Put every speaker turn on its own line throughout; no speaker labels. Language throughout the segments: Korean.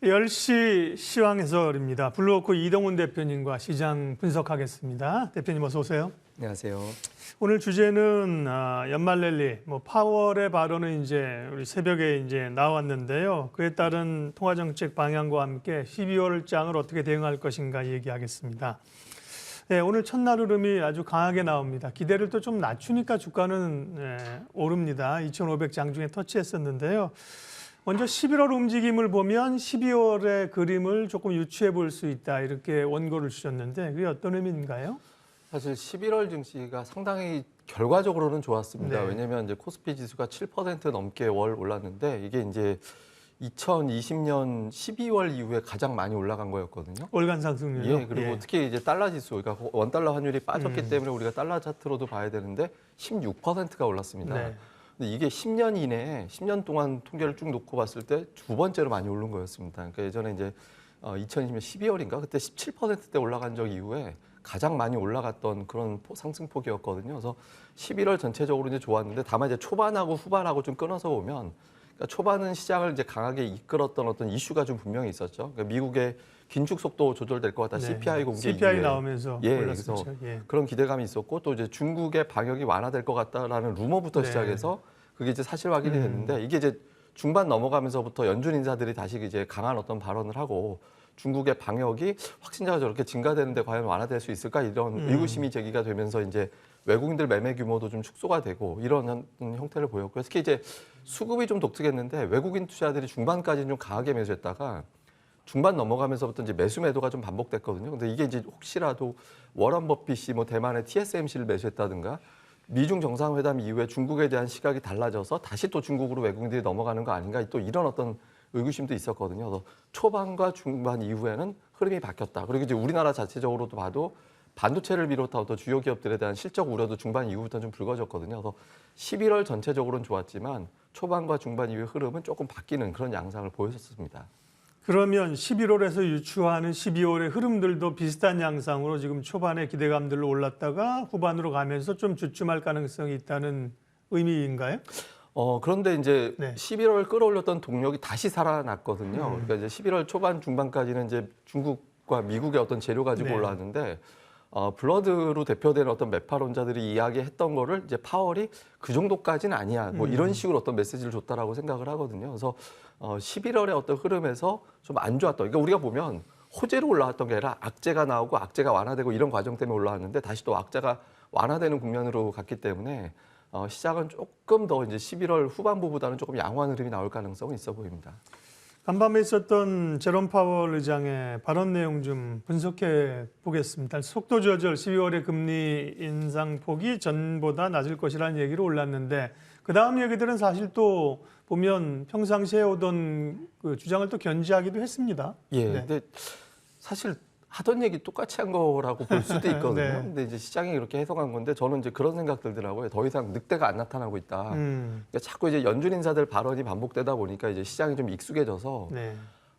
(10시) 시황 해설입니다. 블루워크 이동훈 대표님과 시장 분석하겠습니다. 대표님 어서 오세요.
안녕하세요.
오늘 주제는 연말 랠리, 파월의 발언은 이제 우리 새벽에 이제 나왔는데요. 그에 따른 통화정책 방향과 함께 12월 장을 어떻게 대응할 것인가 얘기하겠습니다. 네, 오늘 첫날 흐름이 아주 강하게 나옵니다. 기대를 또 좀 낮추니까 주가는 오릅니다. 2,500장 중에 터치했었는데요. 먼저 11월 움직임을 보면 12월의 그림을 조금 유추해 볼 수 있다, 이렇게 원고를 주셨는데 그게 어떤 의미인가요?
사실 11월 증시가 상당히 결과적으로는 좋았습니다.
네.
왜냐하면 이제 코스피 지수가 7% 넘게 월 올랐는데 이게 이제 2020년 12월 이후에 가장 많이 올라간 거였거든요.
월간 상승률요?
예, 그리고 특히 이제 달러 지수, 그러니까 원달러 환율이 빠졌기 때문에 우리가 달러 차트로도 봐야 되는데 16%가 올랐습니다.
네.
근데 이게 10년 이내에 10년 동안 통계를 쭉 놓고 봤을 때 두 번째로 많이 오른 거였습니다. 그러니까 예전에 이제 2020년 12월인가 그때 17%대 올라간 적 이후에 가장 많이 올라갔던 그런 상승폭이었거든요. 그래서 11월 전체적으로 이제 좋았는데 다만 이제 초반하고 후반하고 좀 끊어서 보면, 그러니까 초반은 시장을 이제 강하게 이끌었던 어떤 이슈가 좀 분명히 있었죠. 그러니까 미국의 긴축 속도 조절될 것 같다.
네.
CPI 공개
CPI
이후에.
나오면서
그래서
올랐었죠. 예.
그런 기대감이 있었고 또 이제 중국의 방역이 완화될 것 같다라는 루머부터
네.
시작해서 그게 이제 사실 확인이 됐는데 이게 이제 중반 넘어가면서부터 연준 인사들이 다시 이제 강한 어떤 발언을 하고 중국의 방역이 확진자가 저렇게 증가되는데 과연 완화될 수 있을까 이런 의구심이 제기가 되면서 이제 외국인들 매매 규모도 좀 축소가 되고 이런 형태를 보였고요. 특히 이제 수급이 좀 독특했는데 외국인 투자들이 중반까지는 좀 강하게 매수했다가 중반 넘어가면서부터 이제 매수 매도가 좀 반복됐거든요. 근데 이게 이제 혹시라도 워런 버핏이 대만의 TSMC를 매수했다든가 미중 정상회담 이후에 중국에 대한 시각이 달라져서 다시 또 중국으로 외국인들이 넘어가는 거 아닌가, 또 이런 어떤 의구심도 있었거든요. 그래서 초반과 중반 이후에는 흐름이 바뀌었다. 그리고 이제 우리나라 자체적으로도 봐도 반도체를 비롯한 어떤 주요 기업들에 대한 실적 우려도 중반 이후부터 좀 불거졌거든요. 그래서 11월 전체적으로는 좋았지만 초반과 중반 이후의 흐름은 조금 바뀌는 그런 양상을 보였었습니다.
그러면 11월에서 유추하는 12월의 흐름들도 비슷한 양상으로 지금 초반에 기대감들로 올랐다가 후반으로 가면서 좀 주춤할 가능성이 있다는 의미인가요?
그런데 이제
네.
11월 끌어올렸던 동력이 다시 살아났거든요. 그러니까 이제 11월 초반 중반까지는 이제 중국과 미국의 어떤 재료 가지고
네.
올라왔는데 블러드로 대표되는 어떤 매파론자들이 이야기했던 거를 이제 파월이 그 정도까지는 아니야. 이런 식으로 어떤 메시지를 줬다라고 생각을 하거든요. 그래서 11월의 어떤 흐름에서 좀 안 좋았던. 그러니까 우리가 보면 호재로 올라왔던 게 아니라 악재가 나오고 악재가 완화되고 이런 과정 때문에 올라왔는데 다시 또 악재가 완화되는 국면으로 갔기 때문에 시장은 조금 더 이제 11월 후반부보다는 조금 양호한 흐름이 나올 가능성은 있어 보입니다.
간밤에 있었던 제롬 파월 의장의 발언 내용 좀 분석해 보겠습니다. 속도 조절 12월의 금리 인상 폭이 전보다 낮을 것이라는 얘기로 올랐는데 그 다음 얘기들은 사실 또 보면 평상시에 오던 그 주장을 또 견지하기도 했습니다.
예,
네.
근데 사실 하던 얘기 똑같이 한 거라고 볼 수도 있거든요.
네.
근데 이제 시장이 그렇게 해석한 건데 저는 이제 그런 생각 들더라고요. 더 이상 늑대가 안 나타나고 있다. 그러니까 자꾸 이제 연준 인사들 발언이 반복되다 보니까 이제 시장이 좀 익숙해져서
네.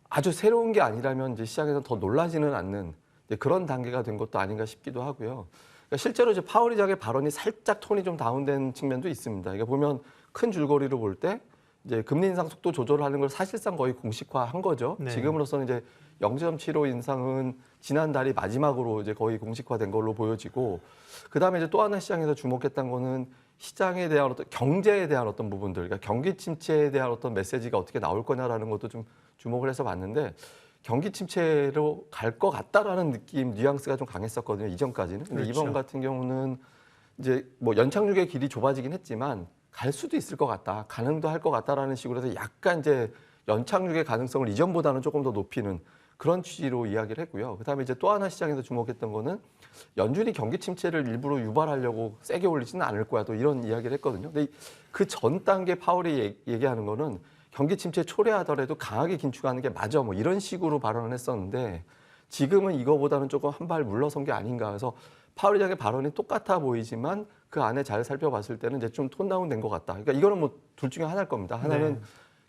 아주 새로운 게 아니라면 이제 시장에서 더 놀라지는 않는 그런 단계가 된 것도 아닌가 싶기도 하고요. 그러니까 실제로 이제 파월 의장의 발언이 살짝 톤이 좀 다운된 측면도 있습니다. 그러니까 보면 큰 줄거리로 볼 때 이제 금리 인상 속도 조절하는 걸 사실상 거의 공식화한 거죠.
네.
지금으로서는 이제 0.75 인상은 지난달이 마지막으로 이제 거의 공식화된 걸로 보여지고, 그 다음에 이제 또 하나 시장에서 주목했던 거는 시장에 대한 어떤 경제에 대한 어떤 부분들, 그러니까 경기 침체에 대한 어떤 메시지가 어떻게 나올 거냐라는 것도 좀 주목을 해서 봤는데 경기 침체로 갈 것 같다라는 느낌, 뉘앙스가 좀 강했었거든요. 이전까지는. 근데
그렇죠.
이번 같은 경우는 이제 연착륙의 길이 좁아지긴 했지만 갈 수도 있을 것 같다, 가능도 할 것 같다라는 식으로 해서 약간 이제 연착륙의 가능성을 이전보다는 조금 더 높이는 그런 취지로 이야기를 했고요. 그다음에 이제 또 하나 시장에서 주목했던 거는 연준이 경기 침체를 일부러 유발하려고 세게 올리지는 않을 거야, 또 이런 이야기를 했거든요. 근데 그 전 단계 파월이 얘기하는 거는 경기 침체 초래하더라도 강하게 긴축하는 게 맞아, 이런 식으로 발언을 했었는데 지금은 이거보다는 조금 한 발 물러선 게 아닌가. 그래서 파월 의장의 발언이 똑같아 보이지만 그 안에 잘 살펴봤을 때는 이제 좀 톤 다운 된 것 같다. 그러니까 이거는 둘 중에 하나일 겁니다. 하나는
네.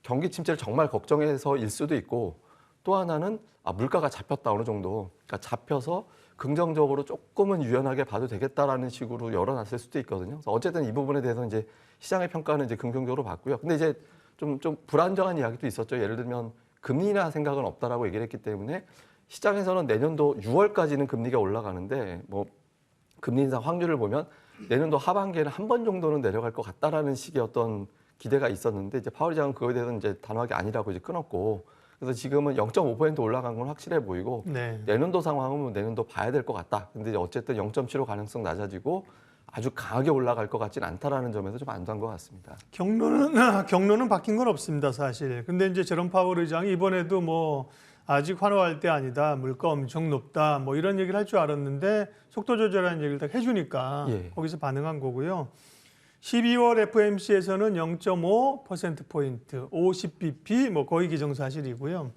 경기 침체를 정말 걱정해서일 수도 있고, 또 하나는 물가가 잡혔다, 어느 정도. 그러니까 잡혀서 긍정적으로 조금은 유연하게 봐도 되겠다라는 식으로 열어놨을 수도 있거든요. 그래서 어쨌든 이 부분에 대해서 이제 시장의 평가는 이제 긍정적으로 봤고요. 근데 이제 좀 불안정한 이야기도 있었죠. 예를 들면 금리 인하 생각은 없다라고 얘기를 했기 때문에 시장에서는 내년도 6월까지는 금리가 올라가는데 뭐 금리 인상 확률을 보면 내년도 하반기에는 한 번 정도는 내려갈 것 같다라는 식의 어떤 기대가 있었는데 이제 파월 의장은 그거에 대해서는 이제 단호하게 아니라고 이제 끊었고 그래서 지금은 0.5% 올라간 건 확실해 보이고
네.
내년도 상황은 내년도 봐야 될 것 같다. 근데 이제 어쨌든 0.75 가능성 낮아지고 아주 강하게 올라갈 것 같진 않다라는 점에서 좀 안도한 것 같습니다.
경로는 바뀐 건 없습니다, 사실. 근데 이제 제롬 파월 의장이 이번에도 뭐 아직 환호할 때 아니다, 물가 엄청 높다, 뭐 이런 얘기를 할 줄 알았는데 속도 조절하는 얘기를 딱 해주니까
예.
거기서 반응한 거고요. 12월 FOMC에서는 0.5%포인트, 50bp, 뭐 거의 기정사실이고요.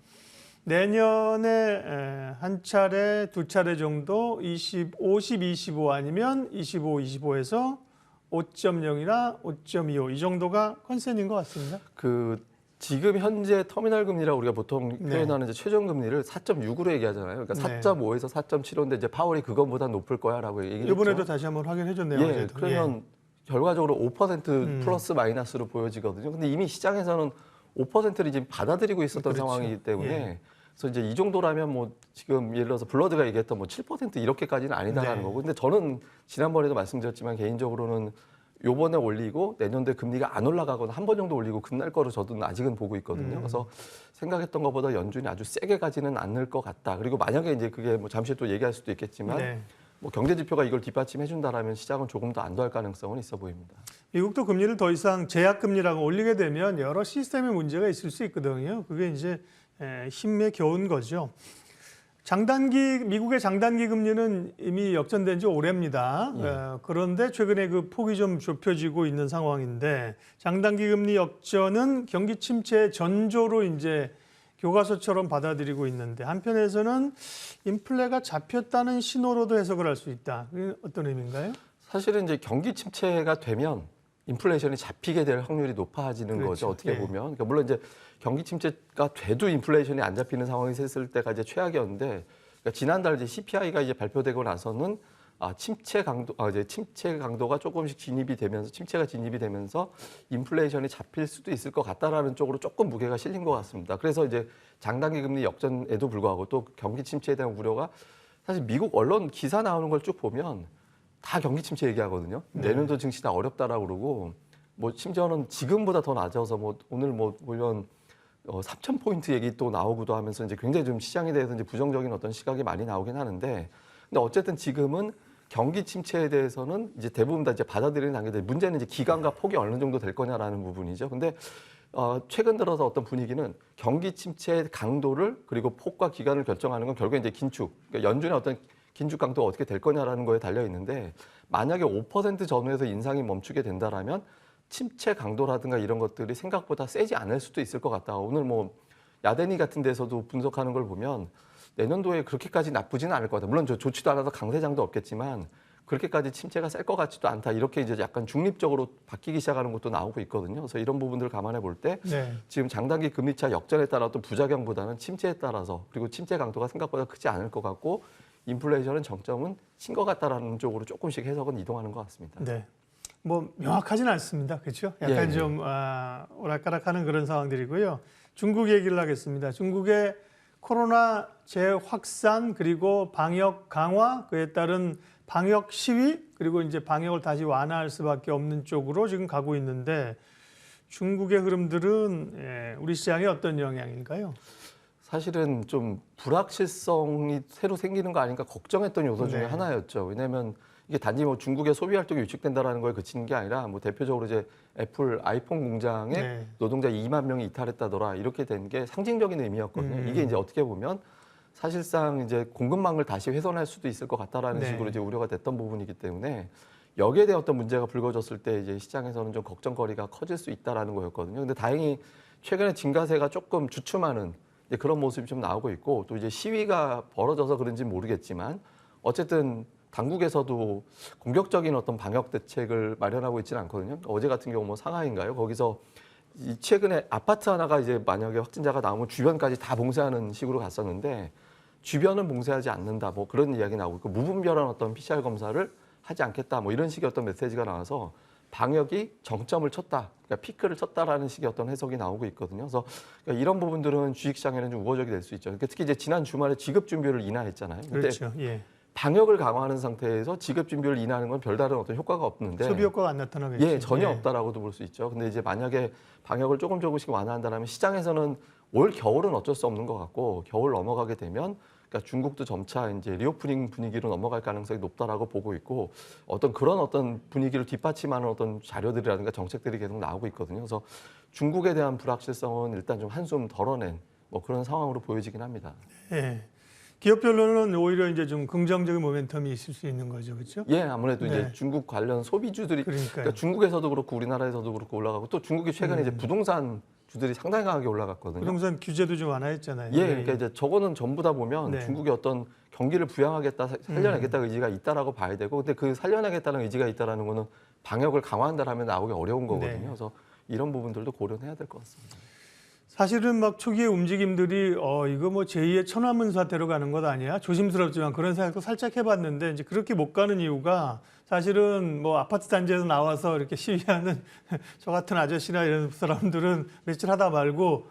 내년에 한 차례, 두 차례 정도 50, 25 아니면 25에서 5.0이나 5.25 이 정도가 컨센인 것 같습니다.
지금 현재 터미널 금리라고 우리가 보통
네.
표현하는 이제 최종 금리를 4.6으로 얘기하잖아요. 그러니까
네.
4.5에서 4.75인데 이제 파월이 그것보다 높을 거야라고 얘기했죠.
이번에도 다시 한번 확인해 줬네요.
예,
어제도.
그러면 결과적으로 5% 플러스 마이너스로 보여지거든요. 근데 이미 시장에서는 5%를 지금 받아들이고 있었던
그렇죠.
상황이기 때문에
예.
그래서 이제 이 정도라면 뭐 지금 예를 들어서 블러드가 얘기했던 뭐 7% 이렇게까지는 아니다라는
네.
거고. 근데 저는 지난번에도 말씀드렸지만 개인적으로는 요번에 올리고 내년도에 금리가 안 올라가거나 한 번 정도 올리고 끝날 거로 저도 아직은 보고 있거든요. 그래서 생각했던 것보다 연준이 아주 세게 가지는 않을 것 같다. 그리고 만약에 이제 그게 뭐 잠시 또 얘기할 수도 있겠지만
네.
뭐 경제 지표가 이걸 뒷받침해 준다라면 시장은 조금 더 안도할 가능성은 있어 보입니다.
미국도 금리를 더 이상 제약 금리라고 올리게 되면 여러 시스템의 문제가 있을 수 있거든요. 그게 이제 힘에 겨운 거죠. 미국의 장단기 금리는 이미 역전된 지 오래입니다.
예.
그런데 최근에 그 폭이 좀 좁혀지고 있는 상황인데 장단기 금리 역전은 경기 침체의 전조로 이제 교과서처럼 받아들이고 있는데 한편에서는 인플레가 잡혔다는 신호로도 해석을 할 수 있다. 그게 어떤 의미인가요?
사실은 이제 경기 침체가 되면 인플레이션이 잡히게 될 확률이 높아지는
그렇죠.
거죠. 어떻게
예.
보면. 그러니까 물론 이제 경기 침체가 돼도 인플레이션이 안 잡히는 상황이 됐을 때가 이제 최악이었는데 그러니까 지난달 이제 CPI가 이제 발표되고 나서는 침체 강도가 조금씩 침체가 진입이 되면서 인플레이션이 잡힐 수도 있을 것 같다라는 쪽으로 조금 무게가 실린 것 같습니다. 그래서 이제 장단기 금리 역전에도 불구하고 또 경기 침체에 대한 우려가 사실 미국 언론 기사 나오는 걸 쭉 보면 다 경기 침체 얘기하거든요.
네.
내년도 증시 다 어렵다라고 그러고 뭐 심지어는 지금보다 더 낮아서 뭐 오늘 뭐 보면 3,000포인트 얘기 또 나오기도 하면서 이제 굉장히 좀 시장에 대해서 이제 부정적인 어떤 시각이 많이 나오긴 하는데 근데 어쨌든 지금은 경기 침체에 대해서는 이제 대부분 다 이제 받아들이는 단계인데 문제는 이제 기간과 폭이 어느 정도 될 거냐라는 부분이죠. 근데 최근 들어서 어떤 분위기는 경기 침체의 강도를 그리고 폭과 기간을 결정하는 건 결국에 이제 긴축, 그러니까 연준의 어떤 긴축 강도가 어떻게 될 거냐라는 거에 달려 있는데 만약에 5% 전후에서 인상이 멈추게 된다라면 침체 강도라든가 이런 것들이 생각보다 세지 않을 수도 있을 것 같다. 오늘 뭐 야데니 같은 데서도 분석하는 걸 보면 내년도에 그렇게까지 나쁘지는 않을 것 같다. 물론 좋지도 않아서 강세장도 없겠지만 그렇게까지 침체가 셀 것 같지도 않다. 이렇게 이제 약간 중립적으로 바뀌기 시작하는 것도 나오고 있거든요. 그래서 이런 부분들을 감안해 볼 때
네.
지금 장단기 금리차 역전에 따라 또 부작용보다는 침체에 따라서 그리고 침체 강도가 생각보다 크지 않을 것 같고 인플레이션은 정점은 친 것 같다라는 쪽으로 조금씩 해석은 이동하는 것 같습니다.
네. 뭐 명확하지는 않습니다. 그렇죠? 약간
예.
좀 오락가락하는 그런 상황들이고요. 중국 얘기를 하겠습니다. 중국의 코로나 재확산 그리고 방역 강화 그에 따른 방역 시위 그리고 이제 방역을 다시 완화할 수밖에 없는 쪽으로 지금 가고 있는데 중국의 흐름들은 우리 시장에 어떤 영향인가요?
사실은 좀 불확실성이 새로 생기는 거 아닌가 걱정했던 요소 중에
네.
하나였죠. 왜냐하면 이게 단지 뭐 중국의 소비 활동이 위축된다라는 거에 그치는 게 아니라 뭐 대표적으로 이제 애플 아이폰 공장에
네.
노동자 2만 명이 이탈했다더라 이렇게 된 게 상징적인 의미였거든요. 이게 이제 어떻게 보면 사실상 이제 공급망을 다시 훼손할 수도 있을 것 같다라는
네.
식으로 이제 우려가 됐던 부분이기 때문에 여기에 대한 어떤 문제가 불거졌을 때 이제 시장에서는 좀 걱정거리가 커질 수 있다라는 거였거든요. 근데 다행히 최근에 증가세가 조금 주춤하는 이제 그런 모습이 좀 나오고 있고 또 이제 시위가 벌어져서 그런지 모르겠지만 어쨌든 당국에서도 공격적인 어떤 방역 대책을 마련하고 있지는 않거든요. 어제 같은 경우 뭐 상하이인가요? 거기서 이 최근에 아파트 하나가 이제 만약에 확진자가 나오면 주변까지 다 봉쇄하는 식으로 갔었는데 주변은 봉쇄하지 않는다. 뭐 그런 이야기 나오고 있고 무분별한 어떤 PCR 검사를 하지 않겠다. 뭐 이런 식의 어떤 메시지가 나와서 방역이 정점을 쳤다. 그러니까 피크를 쳤다라는 식의 어떤 해석이 나오고 있거든요. 그래서 그러니까 이런 부분들은 주식시장에는 좀 우호적이 될 수 있죠. 그러니까 특히 이제 지난 주말에 지급 준비를 인하했잖아요. 그때
그렇죠. 예.
방역을 강화하는 상태에서 지급 준비를 인하하는 건 별다른 어떤 효과가 없는데
소비 효과가 안 나타나겠죠.
예, 전혀
예.
없다라고도 볼 수 있죠. 근데 이제 만약에 방역을 조금씩 완화한다면 시장에서는 올 겨울은 어쩔 수 없는 것 같고 겨울 넘어가게 되면 그러니까 중국도 점차 이제 리오프닝 분위기로 넘어갈 가능성이 높다라고 보고 있고 그런 어떤 분위기를 뒷받침하는 어떤 자료들이라든가 정책들이 계속 나오고 있거든요. 그래서 중국에 대한 불확실성은 일단 좀 한숨 덜어낸 뭐 그런 상황으로 보여지긴 합니다.
예. 기업별로는 오히려 이제 좀 긍정적인 모멘텀이 있을 수 있는 거죠, 그렇죠?
예, 아무래도
네.
이제 중국 관련 소비주들이
그러니까요.
그러니까 중국에서도 그렇고 우리나라에서도 그렇고 올라가고 또 중국이 최근에 이제 부동산 주들이 상당히 강하게 올라갔거든요.
부동산 규제도 좀 완화했잖아요.
예, 그러니까 이제 저거는 전부 다 보면
네.
중국의 어떤 경기를 부양하겠다, 살려내겠다 의지가 있다라고 봐야 되고, 근데 그 살려내겠다는 의지가 있다라는 거는 방역을 강화한다라면 나오기 어려운 거거든요.
네.
그래서 이런 부분들도 고려해야 될 것 같습니다.
사실은 막 초기의 움직임들이 이거 뭐 제2의 천안문 사태로 가는 것 아니야? 조심스럽지만 그런 생각도 살짝 해봤는데 이제 그렇게 못 가는 이유가 사실은 뭐 아파트 단지에서 나와서 이렇게 시위하는 저 같은 아저씨나 이런 사람들은 며칠 하다 말고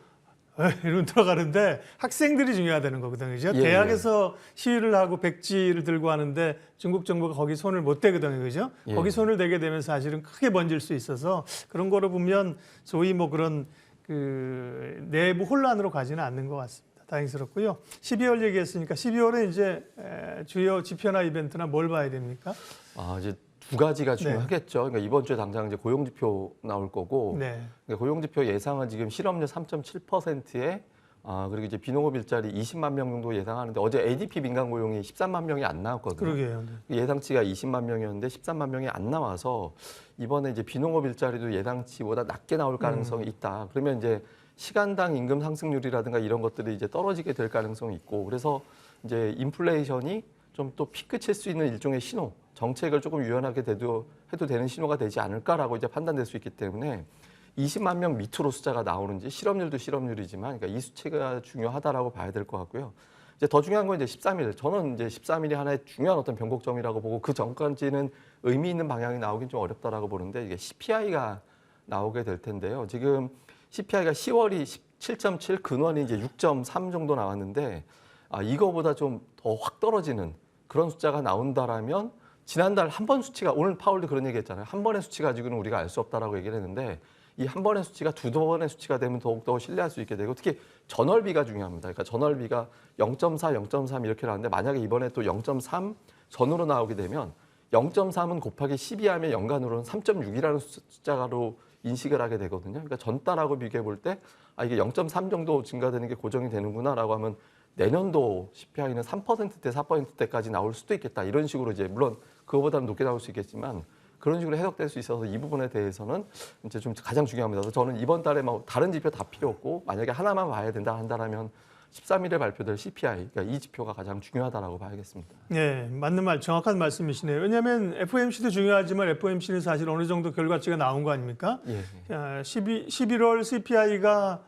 이러면 들어가는데 학생들이 중요하다는 거거든요. 그죠?
예,
대학에서 시위를 하고 백지를 들고 하는데 중국 정부가 거기 손을 못 대거든요. 그죠?
예.
거기 손을 대게 되면 사실은 크게 번질 수 있어서 그런 거로 보면 소위 뭐 그런 그 내부 혼란으로 가지는 않는 것 같습니다. 다행스럽고요. 12월 얘기했으니까 12월에 이제 주요 지표나 이벤트나 뭘 봐야 됩니까?
이제 두 가지가 중요하겠죠. 그러니까 이번 주에 당장 이제 고용지표 나올 거고,
네.
그러니까 고용지표 예상은 지금 실업률 3.7%에 그리고 이제 비농업 일자리 20만 명 정도 예상하는데 어제 ADP 민간 고용이 13만 명이 안 나왔거든요.
그러게요. 네.
예상치가 20만 명이었는데 13만 명이 안 나와서 이번에 이제 비농업 일자리도 예상치보다 낮게 나올 가능성이 있다. 그러면 이제 시간당 임금 상승률이라든가 이런 것들이 이제 떨어지게 될 가능성이 있고, 그래서 이제 인플레이션이 좀 또 피크 칠 수 있는 일종의 신호, 정책을 조금 유연하게 해도 되는 신호가 되지 않을까라고 이제 판단될 수 있기 때문에 20만 명 밑으로 숫자가 나오는지 실업률도 실업률이지만 그러니까 이 수치가 중요하다라고 봐야 될 것 같고요. 이제 더 중요한 건 이제 13일. 저는 이제 13일이 하나의 중요한 어떤 변곡점이라고 보고 그 전까지는 의미 있는 방향이 나오긴 좀 어렵다라고 보는데 이게 CPI가 나오게 될 텐데요. 지금 CPI가 10월이 7.7 근원이 이제 6.3 정도 나왔는데 이거보다 좀 더 확 떨어지는 그런 숫자가 나온다라면 지난달 한 번 수치가 오늘 파월도 그런 얘기했잖아요. 한 번의 수치 가지고는 우리가 알 수 없다라고 얘기를 했는데 이 한 번의 수치가 두 번의 수치가 되면 더욱더 신뢰할 수 있게 되고 특히 전월비가 중요합니다. 그러니까 전월비가 0.4, 0.3 이렇게 나왔는데 만약에 이번에 또 0.3 전으로 나오게 되면 0.3은 곱하기 12하면 연간으로는 3.6이라는 숫자로 인식을 하게 되거든요. 그러니까 전달하고 비교해 볼 때 이게 0.3 정도 증가되는 게 고정이 되는구나라고 하면 내년도 CPI는 3%대, 4%대까지 나올 수도 있겠다. 이런 식으로 이제 물론 그거보다는 높게 나올 수 있겠지만 그런 식으로 해석될 수 있어서 이 부분에 대해서는 이제 좀 가장 중요합니다. 그래서 저는 이번 달에 뭐 다른 지표 다 필요 없고 만약에 하나만 봐야 된다 한다면 13일에 발표될 CPI, 그러니까 이 지표가 가장 중요하다라고 봐야겠습니다.
네, 맞는 말, 정확한 말씀이시네요. 왜냐하면 FOMC도 중요하지만 FOMC는 사실 어느 정도 결과치가 나온 거 아닙니까?
예.
11월 CPI가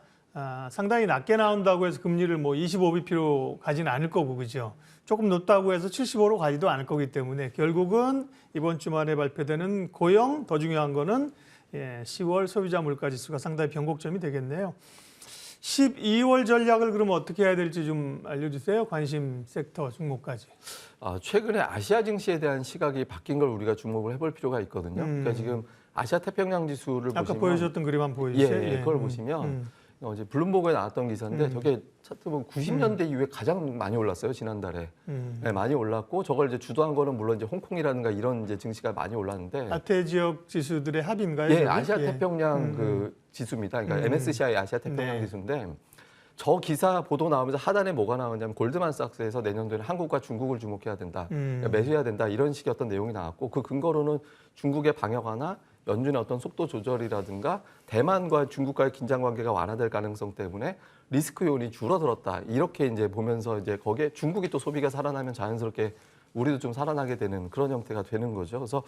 상당히 낮게 나온다고 해서 금리를 뭐 25bp로 가지는 않을 거고, 그죠? 조금 높다고 해서 75로 가지도 않을 거기 때문에 결국은 이번 주말에 발표되는 고용, 더 중요한 거는 10월 소비자 물가 지수가 상당히 변곡점이 되겠네요. 12월 전략을 그러면 어떻게 해야 될지 좀 알려주세요. 관심 섹터 종목까지.
최근에 아시아 증시에 대한 시각이 바뀐 걸 우리가 주목을 해볼 필요가 있거든요. 그러니까 지금 아시아 태평양 지수를
아까
보시면
보여주셨던 그림 한번 보여주세요.
예, 그걸 보시면 어제 블룸버그에 나왔던 기사인데 저게 차트보면 90년대 이후에 가장 많이 올랐어요. 지난달에 네, 많이 올랐고 저걸 이제 주도한 거는 물론 이제 홍콩이라든가 이런 이제 증시가 많이 올랐는데
아태 지역 지수들의 합인가요?
예,
저게?
아시아 태평양 그 지수입니다. 그러니까 MSCI 아시아 태평양
네.
지수인데 저 기사 보도 나오면서 하단에 뭐가 나오냐면 골드만삭스에서 내년도에 한국과 중국을 주목해야 된다, 그러니까 매수해야 된다 이런 식의 어떤 내용이 나왔고 그 근거로는 중국의 방역 완화, 연준의 어떤 속도 조절이라든가 대만과 중국과의 긴장 관계가 완화될 가능성 때문에 리스크 요인이 줄어들었다 이렇게 이제 보면서 이제 거기에 중국이 또 소비가 살아나면 자연스럽게 우리도 좀 살아나게 되는 그런 형태가 되는 거죠. 그래서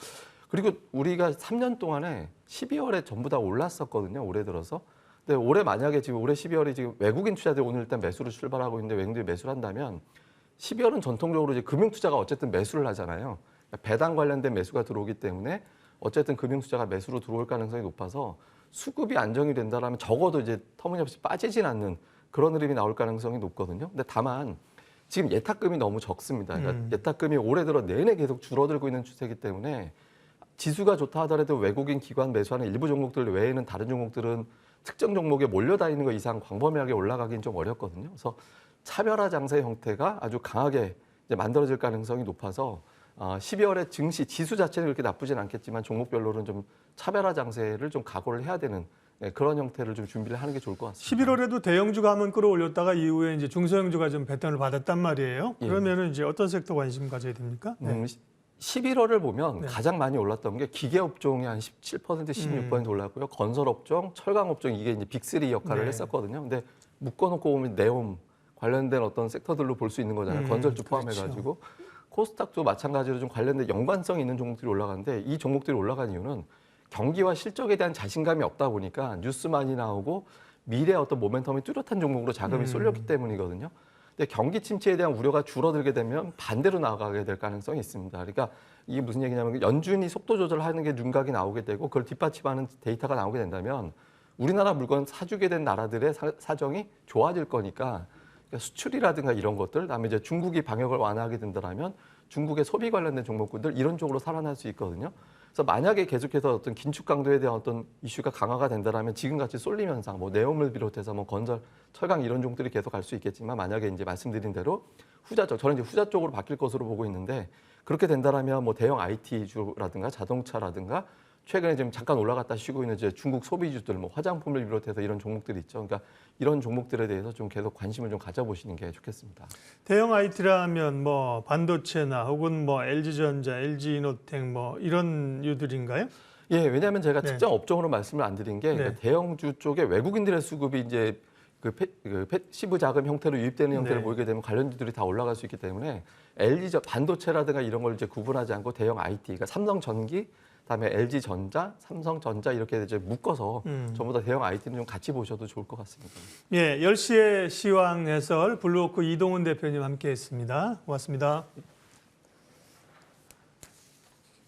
그리고 우리가 3년 동안에 12월에 전부 다 올랐었거든요. 올해 들어서. 근데 올해 만약에 지금 올해 12월에 지금 외국인 투자들이 오늘 일단 매수를 출발하고 있는데 외국인들이 매수를 한다면 12월은 전통적으로 이제 금융투자가 어쨌든 매수를 하잖아요. 그러니까 배당 관련된 매수가 들어오기 때문에 어쨌든 금융투자가 매수로 들어올 가능성이 높아서 수급이 안정이 된다라면 적어도 이제 터무니없이 빠지진 않는 그런 흐름이 나올 가능성이 높거든요. 근데 다만 지금 예탁금이 너무 적습니다. 그러니까 예탁금이 올해 들어 내내 계속 줄어들고 있는 추세이기 때문에 지수가 좋다 하더라도 외국인 기관 매수하는 일부 종목들 외에는 다른 종목들은 특정 종목에 몰려다니는 것 이상 광범위하게 올라가기는 좀 어렵거든요. 그래서 차별화 장세 형태가 아주 강하게 이제 만들어질 가능성이 높아서 12월에 증시 지수 자체는 그렇게 나쁘진 않겠지만 종목별로는 좀 차별화 장세를 좀 각오를 해야 되는 그런 형태를 좀 준비를 하는 게 좋을 것 같습니다.
11월에도 대형주가 한번 끌어올렸다가 이후에 이제 중소형주가 좀 배턴을 받았단 말이에요.
예.
그러면은 이제 어떤 섹터 관심 가져야 됩니까? 네.
11월을 보면
네.
가장 많이 올랐던 게 기계업종이 한 17%, 16% 올랐고요. 건설업종, 철강업종 이게 이제 빅3 역할을
네.
했었거든요. 근데 묶어놓고 보면 네옴 관련된 어떤 섹터들로 볼 수 있는 거잖아요. 건설주 포함해가지고. 코스닥도 마찬가지로 좀 관련된 연관성 있는 종목들이 올라가는데 이 종목들이 올라간 이유는 경기와 실적에 대한 자신감이 없다 보니까 뉴스 많이 나오고 미래의 어떤 모멘텀이 뚜렷한 종목으로 자금이 쏠렸기 때문이거든요. 근데 경기 침체에 대한 우려가 줄어들게 되면 반대로 나가게 될 가능성이 있습니다. 그러니까 이게 무슨 얘기냐면 연준이 속도 조절하는 게 윤곽이 나오게 되고 그걸 뒷받침하는 데이터가 나오게 된다면 우리나라 물건 사주게 된 나라들의 사정이 좋아질 거니까 수출이라든가 이런 것들, 그다음에 이제 중국이 방역을 완화하게 된다면 중국의 소비 관련된 종목군들 이런 쪽으로 살아날 수 있거든요. 그래서 만약에 계속해서 어떤 긴축 강도에 대한 어떤 이슈가 강화가 된다면 지금같이 쏠림 현상, 뭐 네옴을 비롯해서 뭐 건설, 철강 이런 종들이 계속 갈 수 있겠지만 만약에 이제 말씀드린 대로 후자 쪽, 저는 이제 후자 쪽으로 바뀔 것으로 보고 있는데 그렇게 된다면 뭐 대형 IT주라든가 자동차라든가 최근에 지금 잠깐 올라갔다 쉬고 있는 이제 중국 소비주들, 뭐 화장품을 비롯해서 이런 종목들이 있죠. 그러니까 이런 종목들에 대해서 좀 계속 관심을 좀 가져보시는 게 좋겠습니다.
대형 IT라면 뭐 반도체나 혹은 뭐 LG전자, LG이노텍 뭐 이런 유들인가요?
예, 왜냐하면 제가
네.
특정 업종으로 말씀을 안 드린 게
네.
대형주 쪽에 외국인들의 수급이 이제 패시브 자금 형태로 유입되는 형태를
네.
보이게 되면 관련주들이 다 올라갈 수 있기 때문에 LG 반도체라든가 이런 걸 이제 구분하지 않고 대형 IT, 그러니까 삼성전기, 그다음에 LG전자, 삼성전자 이렇게 이제 묶어서 전부 다 대형 IT는 좀 같이 보셔도 좋을 것 같습니다.
예, 10시에 시황 해설 블루워크 이동훈 대표님 함께했습니다. 고맙습니다.